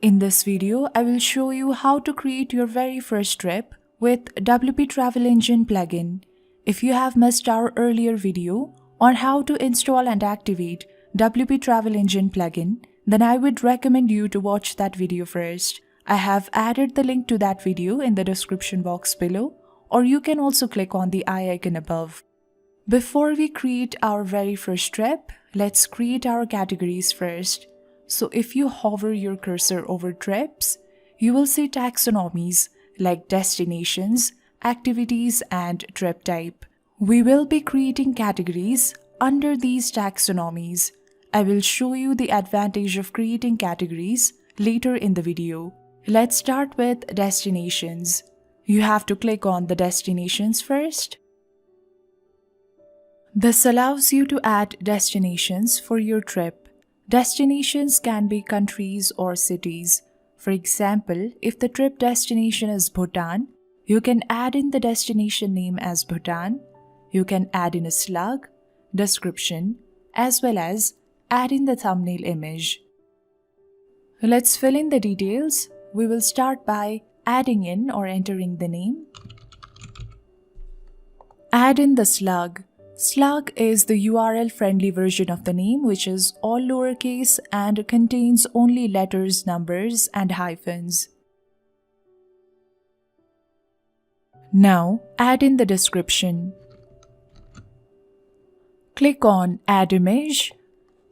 In this video, I will show you how to create your very first trip with WP Travel Engine plugin. If you have missed our earlier video on how to install and activate WP Travel Engine plugin, then I would recommend you to watch that video first. I have added the link to that video in the description box below, or you can also click on the eye icon above. Before we create our very first trip, let's create our categories first. So if you hover your cursor over trips, you will see taxonomies like destinations, activities, and trip type. We will be creating categories under these taxonomies. I will show you the advantage of creating categories later in the video. Let's start with destinations. You have to click on the destinations first. This allows you to add destinations for your trip. Destinations can be countries or cities. For example, if the trip destination is Bhutan, you can add in the destination name as Bhutan. You can add in a slug, description, as well as add in the thumbnail image. Let's fill in the details. We will start by adding in or entering the name. Add in the slug. Slug is the URL-friendly version of the name, which is all lowercase and contains only letters, numbers, and hyphens. Now, add in the description. Click on Add Image.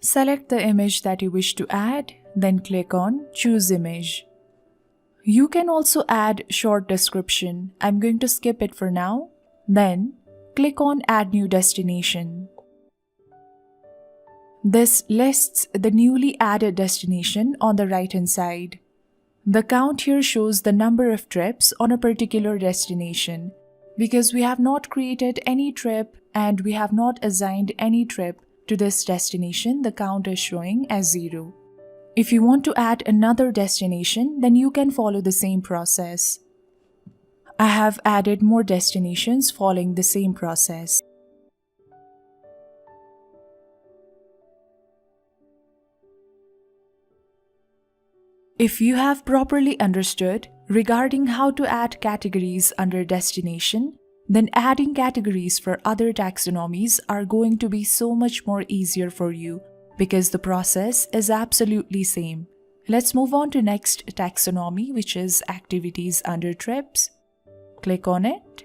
Select the image that you wish to add, then click on Choose Image. You can also add short description. I'm going to skip it for now. Then, click on Add New Destination. This lists the newly added destination on the right-hand side. The count here shows the number of trips on a particular destination. Because we have not created any trip and we have not assigned any trip to this destination, the count is showing as 0. If you want to add another destination, then you can follow the same process. I have added more destinations following the same process. If you have properly understood regarding how to add categories under destination, then adding categories for other taxonomies are going to be so much more easier for you because the process is absolutely same. Let's move on to next taxonomy, which is activities under trips. Click on it.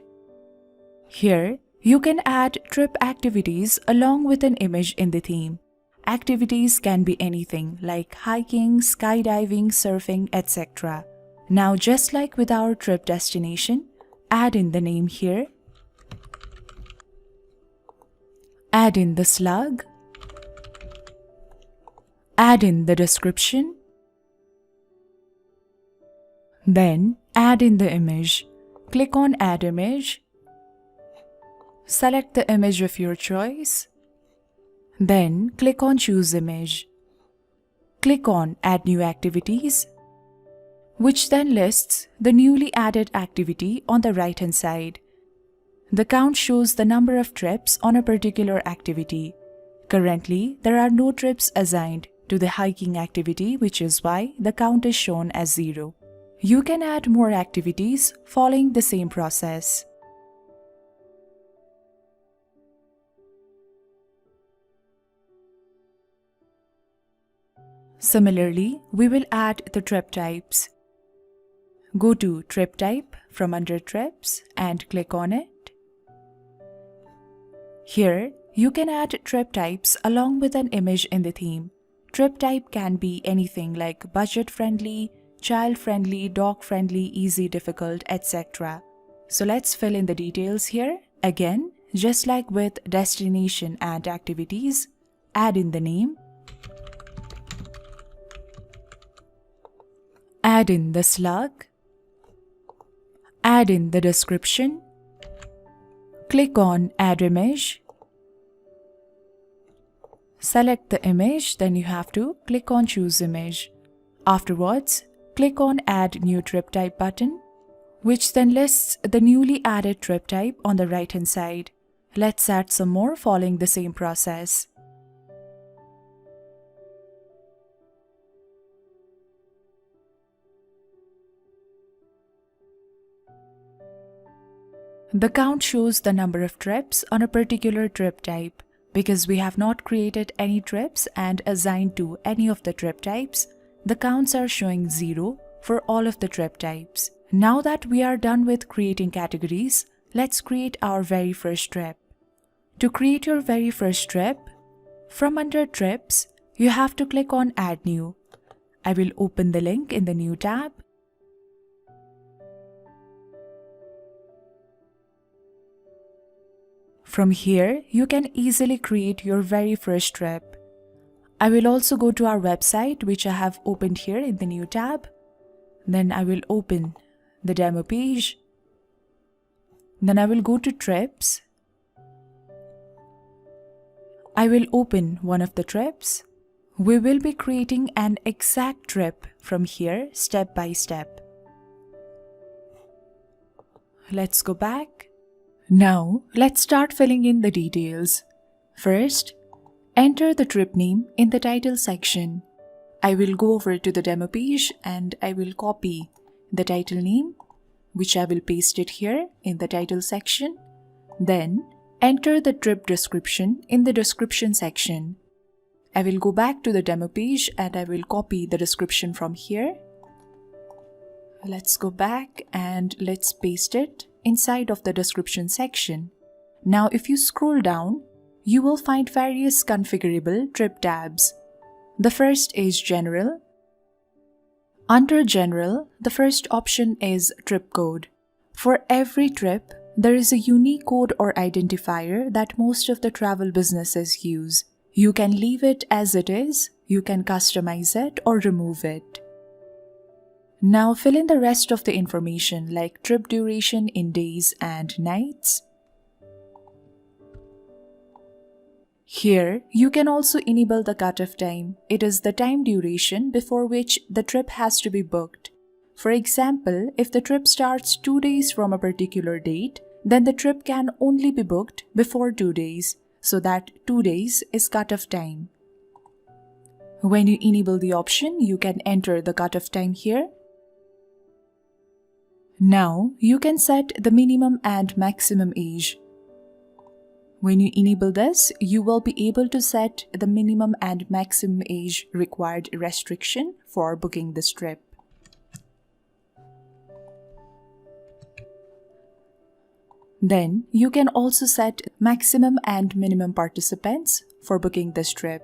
Here, you can add trip activities along with an image in the theme. Activities can be anything like hiking, skydiving, surfing, etc. Now, just like with our trip destination, add in the name here. Add in the slug. Add in the description. Then, add in the image. Click on Add Image. Select the image of your choice. Then click on Choose Image. Click on Add New Activities, which then lists the newly added activity on the right-hand side. The count shows the number of trips on a particular activity. Currently, there are no trips assigned to the hiking activity, which is why the count is shown as 0. You can add more activities following the same process. Similarly, we will add the trip types. Go to Trip Type from under Trips and click on it. Here, you can add trip types along with an image in the theme. Trip type can be anything like budget-friendly, child-friendly, dog-friendly, easy, difficult, etc. So let's fill in the details here. Again, just like with destination and activities, add in the name. Add in the slug. Add in the description. Click on Add Image. Select the image, then you have to click on Choose Image. Afterwards, click on Add New Trip Type button, which then lists the newly added trip type on the right-hand side. Let's add some more following the same process. The count shows the number of trips on a particular trip type. Because we have not created any trips and assigned to any of the trip types, the counts are showing 0 for all of the trip types. Now that we are done with creating categories, let's create our very first trip. To create your very first trip, from under Trips, you have to click on Add New. I will open the link in the New tab. From here, you can easily create your very first trip. I will also go to our website, which I have opened here in the New tab. Then I will open the demo page. Then I will go to Trips. I will open one of the trips. We will be creating an exact trip from here, step by step. Let's go back. Now, let's start filling in the details. First, enter the trip name in the title section. I will go over to the demo page and I will copy the title name, which I will paste it here in the title section. Then, enter the trip description in the description section. I will go back to the demo page and I will copy the description from here. Let's go back and let's paste it inside of the description section. Now if you scroll down, you will find various configurable trip tabs. The first is General. Under General, the first option is Trip Code. For every trip, there is a unique code or identifier that most of the travel businesses use. You can leave it as it is, you can customize it or remove it. Now fill in the rest of the information like trip duration in days and nights. Here, you can also enable the cutoff time. It is the time duration before which the trip has to be booked. For example, if the trip starts 2 days from a particular date, then the trip can only be booked before 2 days, so that 2 days is cutoff time. When you enable the option, you can enter the cutoff time here. Now, you can set the minimum and maximum age. When you enable this, you will be able to set the minimum and maximum age required restriction for booking this trip. Then, you can also set maximum and minimum participants for booking this trip.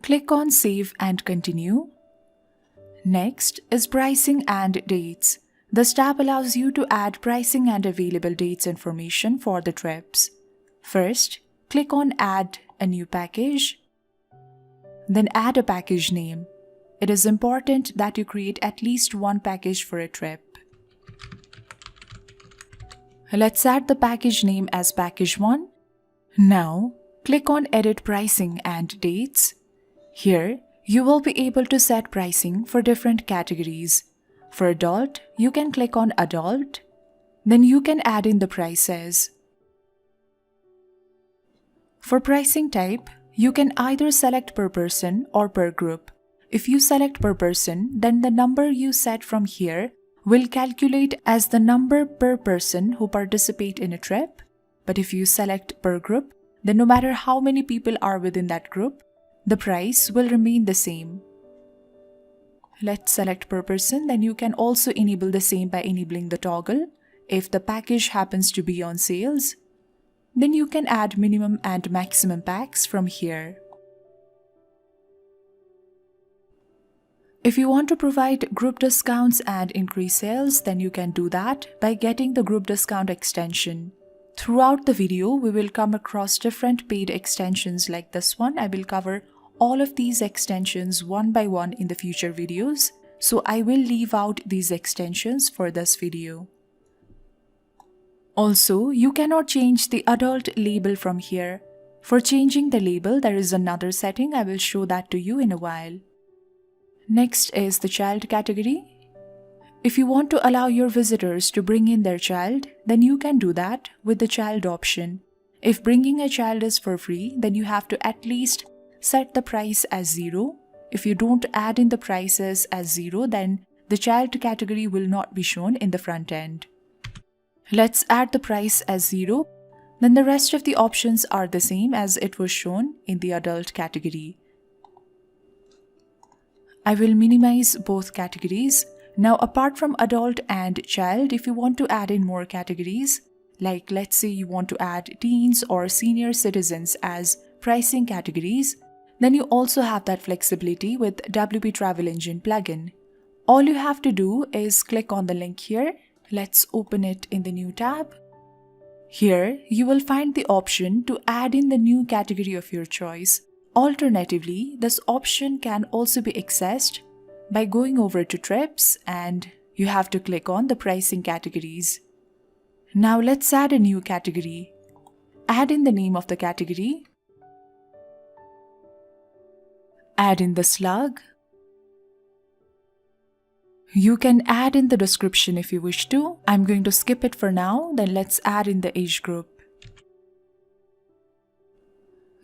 Click on Save and Continue. Next is Pricing and Dates. This tab allows you to add pricing and available dates information for the trips. First, click on Add a new package. Then add a package name. It is important that you create at least one package for a trip. Let's add the package name as Package 1. Now, click on Edit Pricing and Dates. Here, you will be able to set pricing for different categories. For adult, you can click on Adult. Then you can add in the prices. For pricing type, you can either select per person or per group. If you select per person, then the number you set from here will calculate as the number per person who participate in a trip. But if you select per group, then no matter how many people are within that group, the price will remain the same. Let's select per person, then you can also enable the same by enabling the toggle. If the package happens to be on sales, then you can add minimum and maximum packs from here. If you want to provide group discounts and increase sales, then you can do that by getting the group discount extension. Throughout the video, we will come across different paid extensions like this one. I will cover all of these extensions one by one in the future videos, so I will leave out these extensions for this video. Also, you cannot change the adult label from here. For changing the label, there is another setting. I will show that to you in a while. Next is the child category. If you want to allow your visitors to bring in their child, then you can do that with the child option. If bringing a child is for free, then you have to at least set the price as 0. If you don't add in the prices as 0, then the child category will not be shown in the front end. Let's add the price as 0. Then the rest of the options are the same as it was shown in the adult category. I will minimize both categories. Now, apart from adult and child, if you want to add in more categories, like let's say you want to add teens or senior citizens as pricing categories, then you also have that flexibility with WP Travel Engine plugin. All you have to do is click on the link here. Let's open it in the new tab. Here, you will find the option to add in the new category of your choice. Alternatively, this option can also be accessed by going over to trips, and you have to click on the pricing categories. Now let's add a new category. Add in the name of the category. Add in the slug. You can add in the description if you wish to. I'm going to skip it for now. Then let's add in the age group.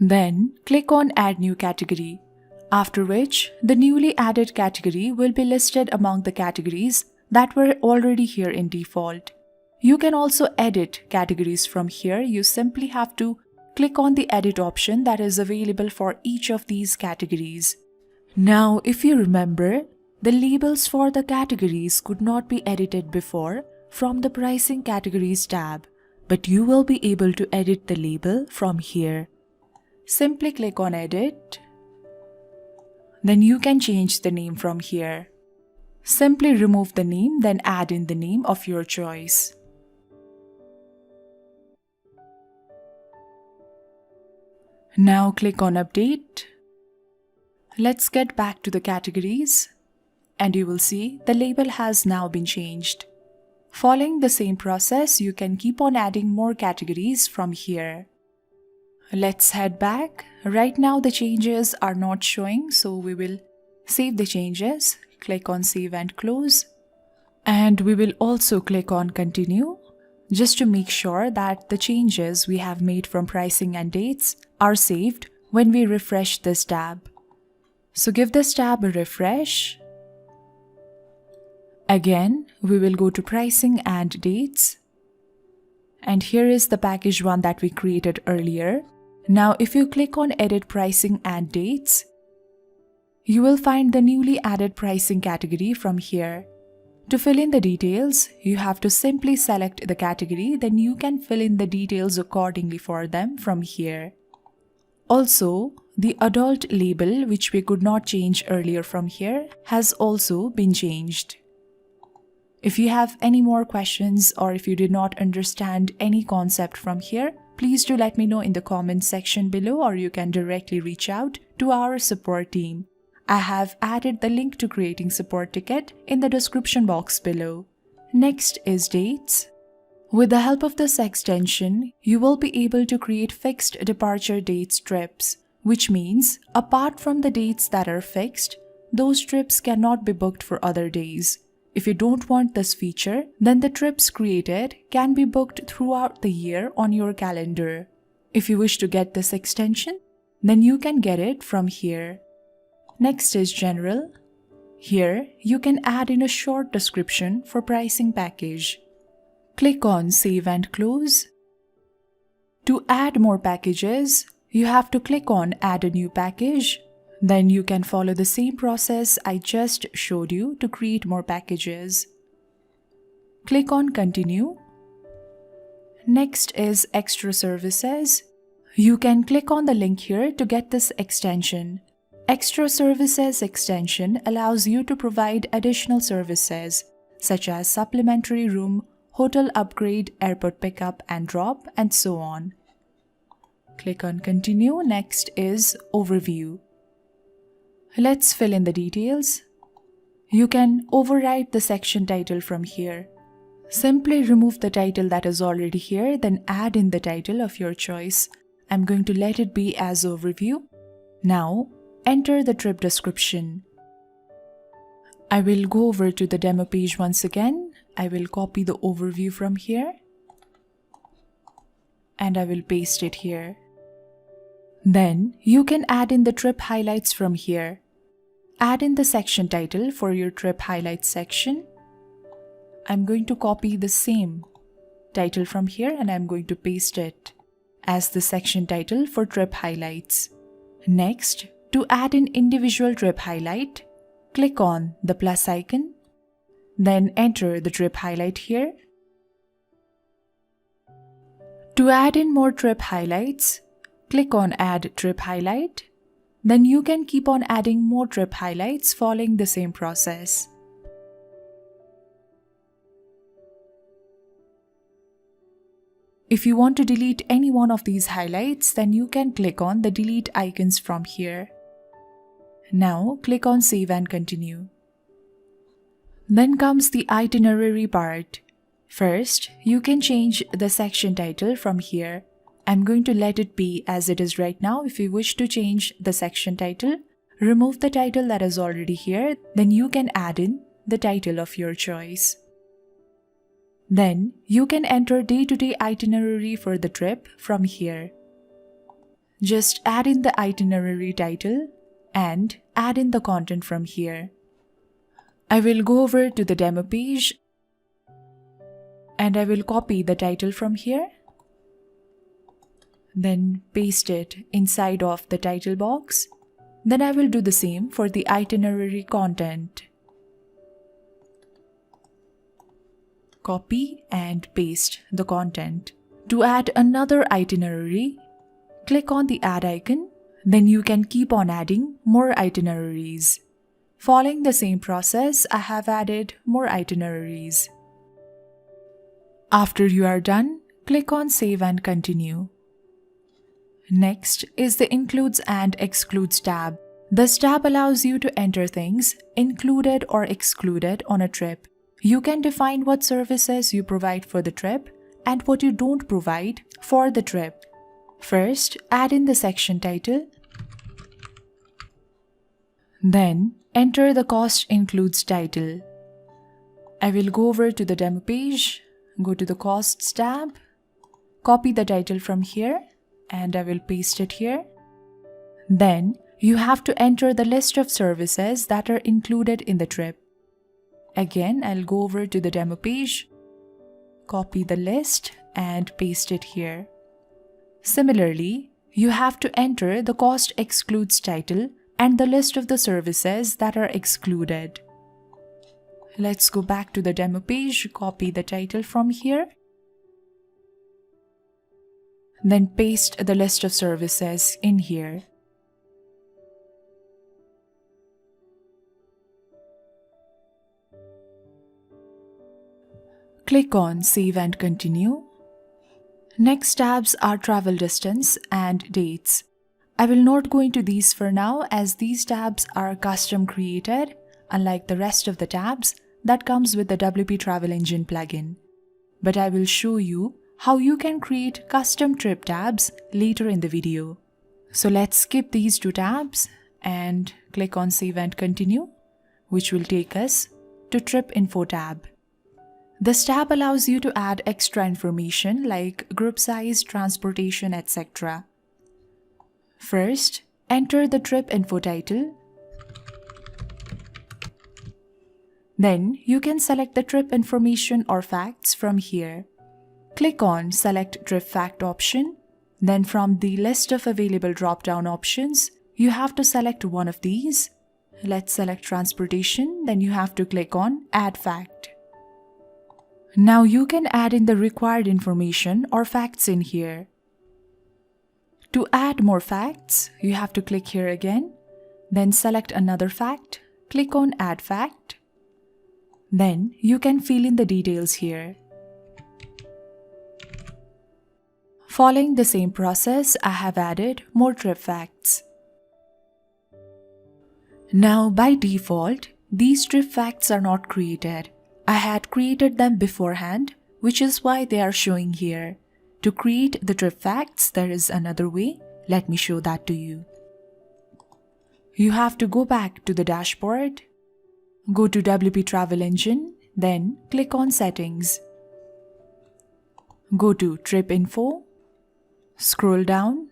Then click on Add New Category, after which the newly added category will be listed among the categories that were already here in default. You can also edit categories from here. You simply have to click on the edit option that is available for each of these categories. Now, if you remember, the labels for the categories could not be edited before from the Pricing Categories tab, but you will be able to edit the label from here. Simply click on Edit. Then you can change the name from here. Simply remove the name, then add in the name of your choice. Now click on Update. Let's get back to the categories, and you will see the label has now been changed. Following the same process, you can keep on adding more categories from here. Let's head back. Right now the changes are not showing, so we will save the changes. Click on Save and Close. And we will also click on Continue, just to make sure that the changes we have made from pricing and dates are saved when we refresh this tab. So give this tab a refresh. Again, we will go to Pricing and Dates. And here is the package one that we created earlier. Now, if you click on Edit Pricing and Dates, you will find the newly added pricing category from here. To fill in the details, you have to simply select the category, then you can fill in the details accordingly for them from here. Also, the adult label, which we could not change earlier from here, has also been changed. If you have any more questions or if you did not understand any concept from here, please do let me know in the comment section below, or you can directly reach out to our support team. I have added the link to creating support ticket in the description box below. Next is dates. With the help of this extension, you will be able to create fixed departure dates trips, which means apart from the dates that are fixed, those trips cannot be booked for other days. If you don't want this feature, then the trips created can be booked throughout the year on your calendar. If you wish to get this extension, then you can get it from here. Next is General. Here, you can add in a short description for pricing package. Click on Save and Close. To add more packages, you have to click on Add a new package. Then you can follow the same process I just showed you to create more packages. Click on Continue. Next is Extra Services. You can click on the link here to get this extension. Extra Services extension allows you to provide additional services such as supplementary room, hotel upgrade, airport pickup and drop, and so on. Click on Continue. Next is Overview. Let's fill in the details. You can overwrite the section title from here. Simply remove the title that is already here, then add in the title of your choice. I'm going to let it be as Overview. Now, enter the trip description. I will go over to the demo page once again. I will copy the overview from here and I will paste it here. Then you can add in the trip highlights from here. add in the section title for your trip highlights section. I'm going to copy the same title from here and I'm going to paste it as the section title for trip highlights. Next, to add an individual trip highlight, click on the plus icon, then enter the trip highlight here. To add in more trip highlights, click on Add Trip Highlight. Then you can keep on adding more trip highlights following the same process. If you want to delete any one of these highlights, then you can click on the delete icons from here. Now click on Save and Continue. Then comes the itinerary part. First, you can change the section title from here. I'm going to let it be as it is right now. If you wish to change the section title, remove the title that is already here, then you can add in the title of your choice. Then you can enter day-to-day itinerary for the trip from here. Just add in the itinerary title and add in the content from here. I will go over to the demo page and I will copy the title from here. Then paste it inside of the title box. Then I will do the same for the itinerary content. Copy and paste the content. To add another itinerary, click on the add icon. Then you can keep on adding more itineraries. Following the same process, I have added more itineraries. After you are done, click on Save and Continue. Next is the Includes and Excludes tab. This tab allows you to enter things included or excluded on a trip. You can define what services you provide for the trip and what you don't provide for the trip. First, add in the section title. Then, enter the Cost Includes title. I will go over to the demo page, go to the Costs tab, copy the title from here, and I will paste it here. Then, you have to enter the list of services that are included in the trip. Again, I'll go over to the demo page, copy the list, and paste it here. Similarly, you have to enter the Cost Excludes title and the list of the services that are excluded. Let's go back to the demo page, copy the title from here. Then paste the list of services in here. Click on Save and Continue. Next tabs are travel distance and dates. I will not go into these for now as these tabs are custom created, unlike the rest of the tabs that comes with the WP Travel Engine plugin. But I will show you how you can create custom trip tabs later in the video. So let's skip these two tabs and click on Save and Continue, which will take us to Trip Info tab. This tab allows you to add extra information like group size, transportation, etc. First, enter the Trip Info title. Then you can select the trip information or facts from here. Click on Select Trip Fact option. Then from the list of available drop-down options, you have to select one of these. Let's select transportation, then you have to click on Add Fact. Now you can add in the required information or facts in here. To add more facts, you have to click here again, then select another fact, click on Add Fact. Then you can fill in the details here. Following the same process, I have added more trip facts. Now by default, these trip facts are not created. I had created them beforehand, which is why they are showing here. To create the trip facts, there is another way. Let me show that to you. You have to go back to the dashboard, go to WP Travel Engine, then click on Settings. Go to Trip Info, scroll down.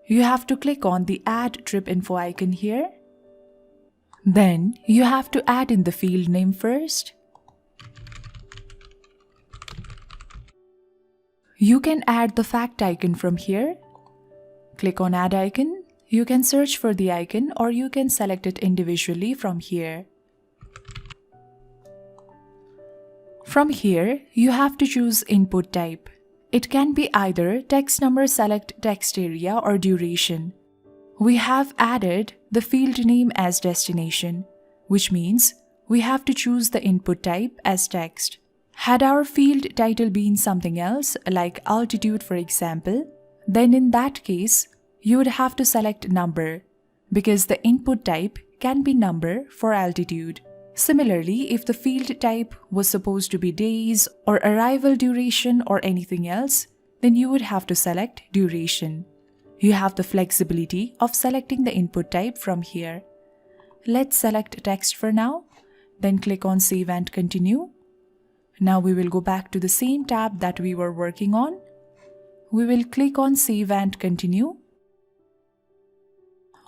You have to click on the Add Trip Info icon here. Then you have to add in the field name first. You can add the fact icon from here. Click on Add Icon. You can search for the icon or you can select it individually from here. From here, you have to choose input type. It can be either text number, select text area, or duration. We have added the field name as destination, which means we have to choose the input type as text. Had our field title been something else, like altitude for example, then in that case, you would have to select number, because the input type can be number for altitude. Similarly, if the field type was supposed to be days or arrival duration or anything else, then you would have to select duration. You have the flexibility of selecting the input type from here. Let's select text for now, then click on Save and Continue. Now we will go back to the same tab that we were working on. We will click on Save and Continue.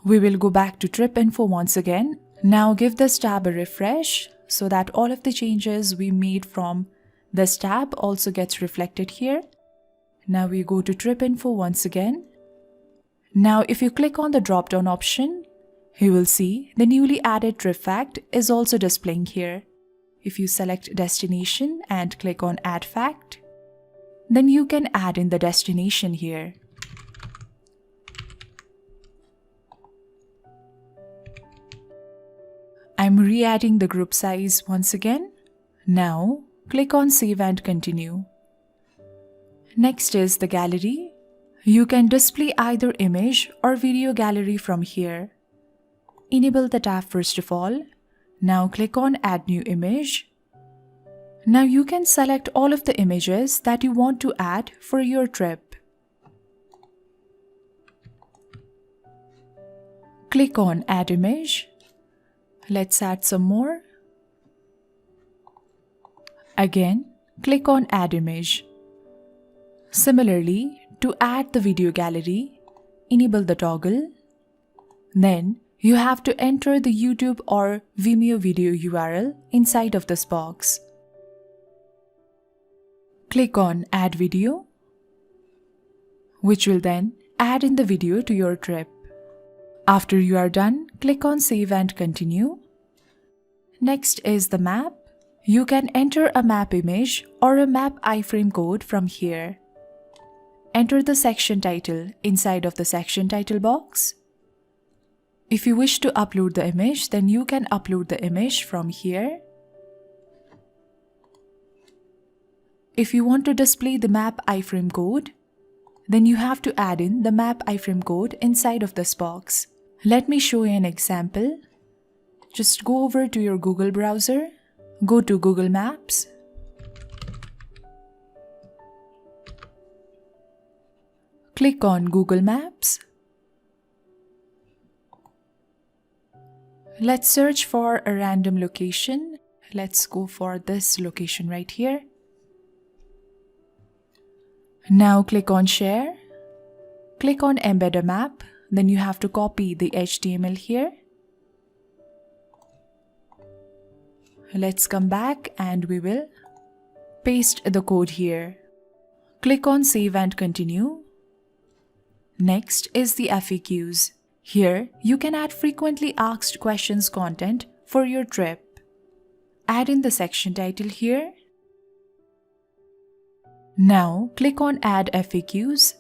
We will go back to Trip Info once again. Now give this tab a refresh so that all of the changes we made from this tab also gets reflected here. Now we go to Trip Info once again. Now if you click on the drop-down option, you will see the newly added trip fact is also displaying here. If you select destination and click on Add Fact, then you can add in the destination here. I'm re-adding the group size once again. Now, click on Save and Continue. Next is the gallery. You can display either image or video gallery from here. Enable the tab first of all. Now click on Add New Image. Now you can select all of the images that you want to add for your trip. Click on Add Image. Let's add some more. Again, click on Add Image. Similarly, to add the video gallery, enable the toggle. Then, you have to enter the YouTube or Vimeo video URL inside of this box. Click on Add Video, which will then add in the video to your trip. After you are done, click on Save and Continue. Next is the map. You can enter a map image or a map iframe code from here. Enter the section title inside of the section title box. If you wish to upload the image, then you can upload the image from here. If you want to display the map iframe code, then you have to add in the map iframe code inside of this box. Let me show you an example. Just go over to your Google browser, go to Google Maps. Click on Google Maps. Let's search for a random location. Let's go for this location right here. Now click on Share. Click on Embed a Map. Then you have to copy the HTML here. Let's come back and we will paste the code here. Click on Save and Continue. Next is the FAQs. Here, you can add frequently asked questions content for your trip. Add in the section title here. Now, click on Add FAQs.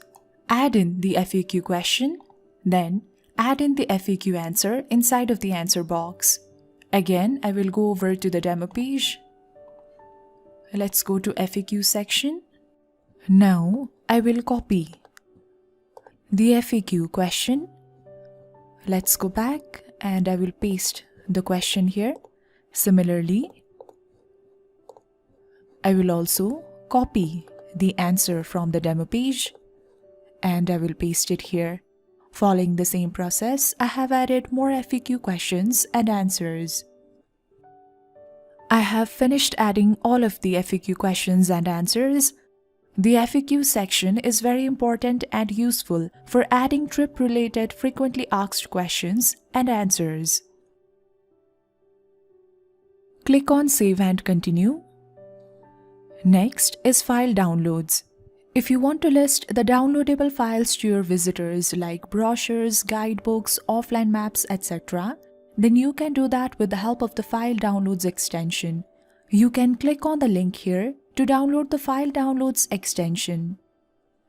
Add in the FAQ question. Then, add in the FAQ answer inside of the answer box. Again, I will go over to the demo page. Let's go to FAQ section. Now, I will copy the FAQ question. Let's go back and I will paste the question here. Similarly, I will also copy the answer from the demo page and I will paste it here. Following the same process, I have added more FAQ questions and answers. I have finished adding all of the FAQ questions and answers. The FAQ section is very important and useful for adding trip-related frequently asked questions and answers. click on Save and Continue. Next is File Downloads. If you want to list the downloadable files to your visitors like brochures, guidebooks, offline maps, etc., then you can do that with the help of the File Downloads extension. You can click on the link here to download the File Downloads extension.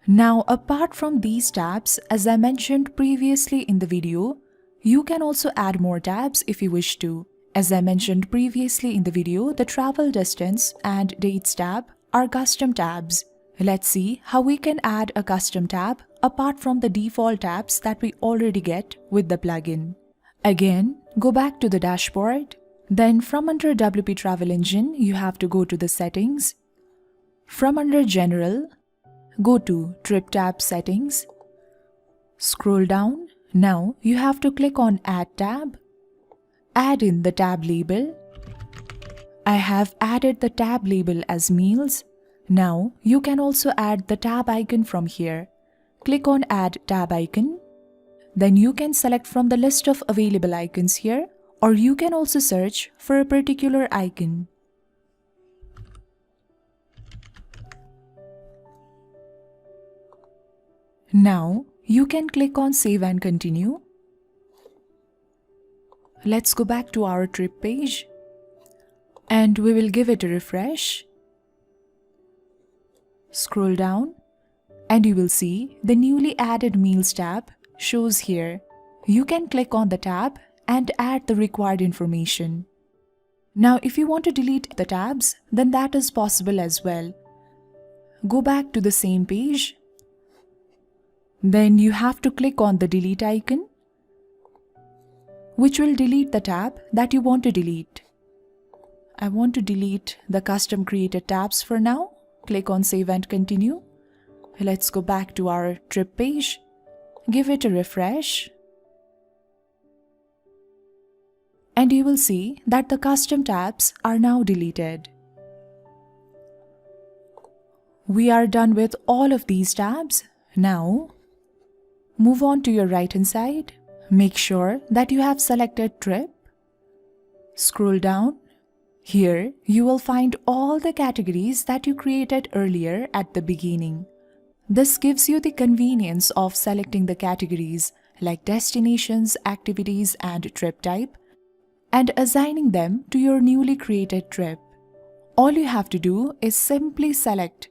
Now, apart from these tabs, as I mentioned previously in the video, you can also add more tabs if you wish to. As I mentioned previously in the video, the travel distance and dates tab are custom tabs. Let's see how we can add a custom tab apart from the default tabs that we already get with the plugin. Again, go back to the dashboard. Then from under WP Travel Engine, you have to go to the settings. From under General, go to Trip tab Settings. Scroll down. Now you have to click on Add tab. Add in the tab label. I have added the tab label as Meals. Now you can also add the tab icon from here. Click on Add tab icon. Then you can select from the list of available icons here, or you can also search for a particular icon. Now you can click on Save and Continue. Let's go back to our trip page and we will give it a refresh. Scroll down and you will see the newly added Meals tab shows here. You can click on the tab and add the required information. Now if you want to delete the tabs, then that is possible as well. Go back to the same page. Then you have to click on the delete icon, which will delete the tab that you want to delete. I want to delete the custom created tabs for now. Click on Save and Continue. Let's go back to our trip page. Give it a refresh. And you will see that the custom tabs are now deleted. We are done with all of these tabs. Now, move on to your right hand side. Make sure that you have selected Trip. Scroll down. Here, you will find all the categories that you created earlier at the beginning. This gives you the convenience of selecting the categories like destinations, activities, and trip type, and assigning them to your newly created trip. All you have to do is simply select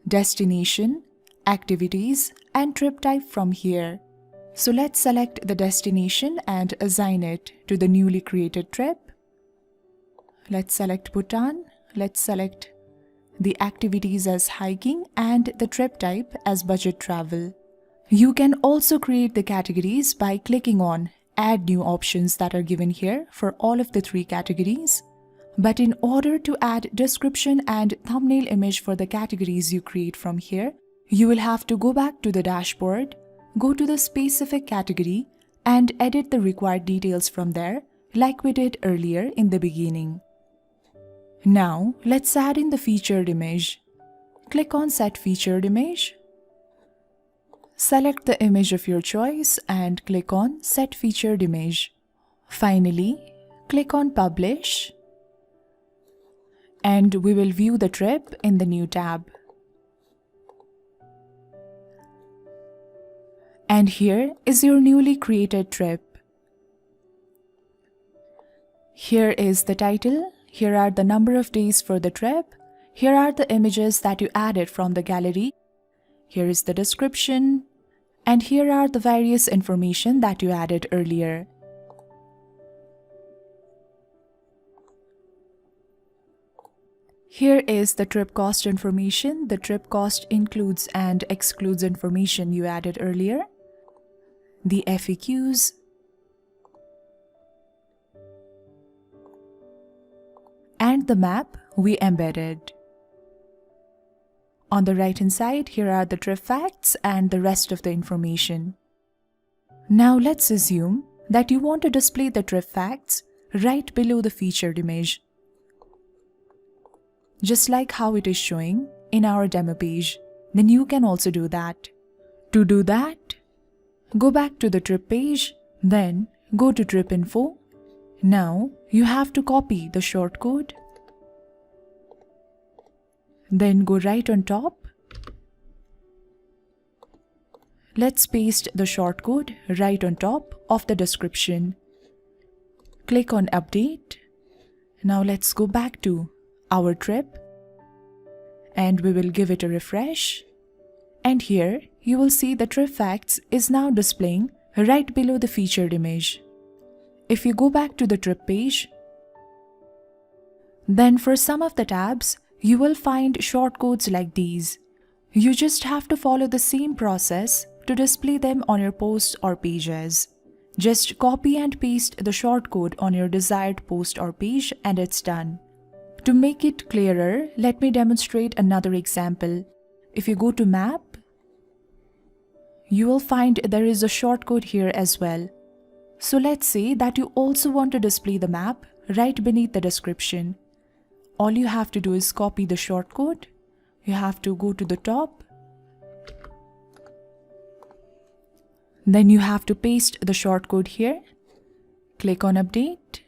destination, activities, and trip type from here. So let's select the destination and assign it to the newly created trip. Let's select Bhutan. Let's select the activities as hiking and the trip type as budget travel. You can also create the categories by clicking on Add New Options that are given here for all of the three categories. But in order to add description and thumbnail image for the categories you create from here, you will have to go back to the dashboard, go to the specific category, and edit the required details from there, like we did earlier in the beginning. Now, let's add in the featured image. Click on Set Featured Image. Select the image of your choice and click on Set Featured Image. Finally, click on Publish. And we will view the trip in the new tab. And here is your newly created trip. Here is the title. Here are the number of days for the trip. Here are the images that you added from the gallery. Here is the description. And here are the various information that you added earlier. Here is the trip cost information. The trip cost includes and excludes information you added earlier. The FAQs. And the map we embedded. On the right hand side, here are the trip facts and the rest of the information. Now let's assume that you want to display the trip facts right below the featured image, just like how it is showing in our demo page. Then you can also do that. To do that, go back to the trip page, then go to Trip Info. Now you have to copy the shortcode. Then go right on top. Let's paste the shortcode right on top of the description. Click on Update. Now let's go back to our trip and we will give it a refresh. And here you will see the trip facts is now displaying right below the featured image. If you go back to the trip page, then for some of the tabs, you will find shortcodes like these. You just have to follow the same process to display them on your posts or pages. Just copy and paste the shortcode on your desired post or page and it's done. To make it clearer, let me demonstrate another example. If you go to Map, you will find there is a shortcode here as well. So let's say that you also want to display the map right beneath the description. All you have to do is copy the shortcode. You have to go to the top. Then you have to paste the shortcode here. Click on Update.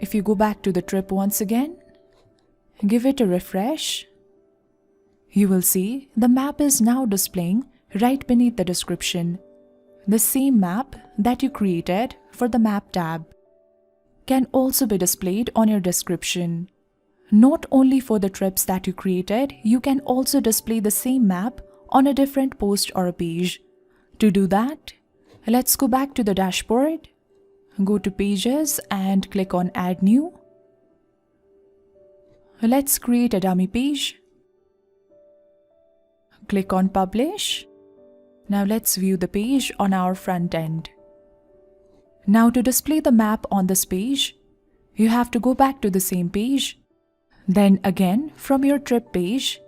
If you go back to the trip once again, give it a refresh. You will see the map is now displaying right beneath the description. The same map that you created for the Map tab can also be displayed on your description. Not only for the trips that you created, you can also display the same map on a different post or a page. To do that, let's go back to the dashboard, go to Pages and click on Add New. Let's create a dummy page. Click on Publish. Now let's view the page on our front end. Now to display the map on this page, you have to go back to the same page. Then again from your trip page,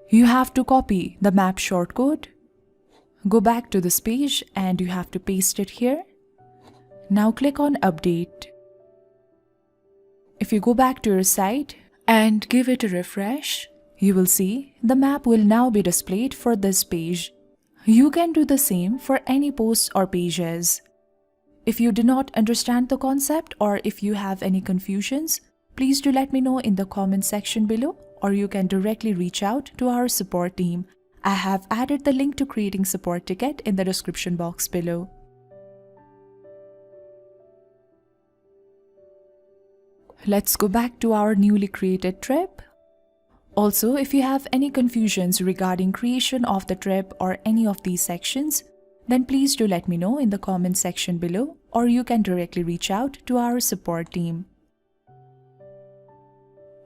you have to copy the map shortcode. Go back to this page and you have to paste it here. Now click on Update. If you go back to your site and give it a refresh, you will see the map will now be displayed for this page. You can do the same for any posts or pages. If you did not understand the concept or if you have any confusions, please do let me know in the comment section below, or you can directly reach out to our support team. I have added the link to creating support ticket in the description box below. Let's go back to our newly created trip. Also, if you have any confusions regarding creation of the trip or any of these sections, then please do let me know in the comment section below, or you can directly reach out to our support team.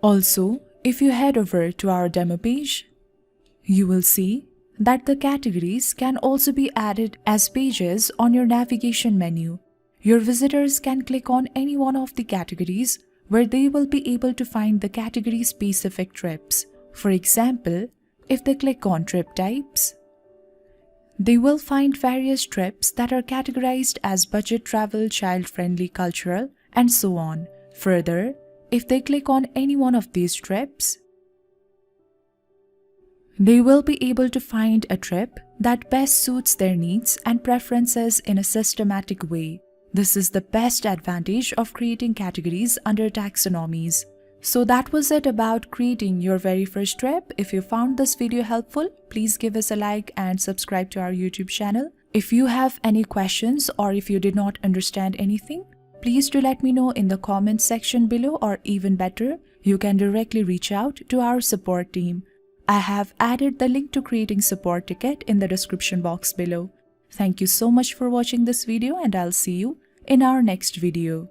Also, if you head over to our demo page, you will see that the categories can also be added as pages on your navigation menu. Your visitors can click on any one of the categories where they will be able to find the category-specific trips. For example, if they click on Trip Types, they will find various trips that are categorized as budget travel, child-friendly, cultural, and so on. Further, if they click on any one of these trips, they will be able to find a trip that best suits their needs and preferences in a systematic way. This is the best advantage of creating categories under taxonomies. So that was it about creating your very first trip. If you found this video helpful, please give us a like and subscribe to our YouTube channel. If you have any questions or if you did not understand anything, please do let me know in the comments section below, or even better, you can directly reach out to our support team. I have added the link to creating support ticket in the description box below. Thank you so much for watching this video and I'll see you in our next video.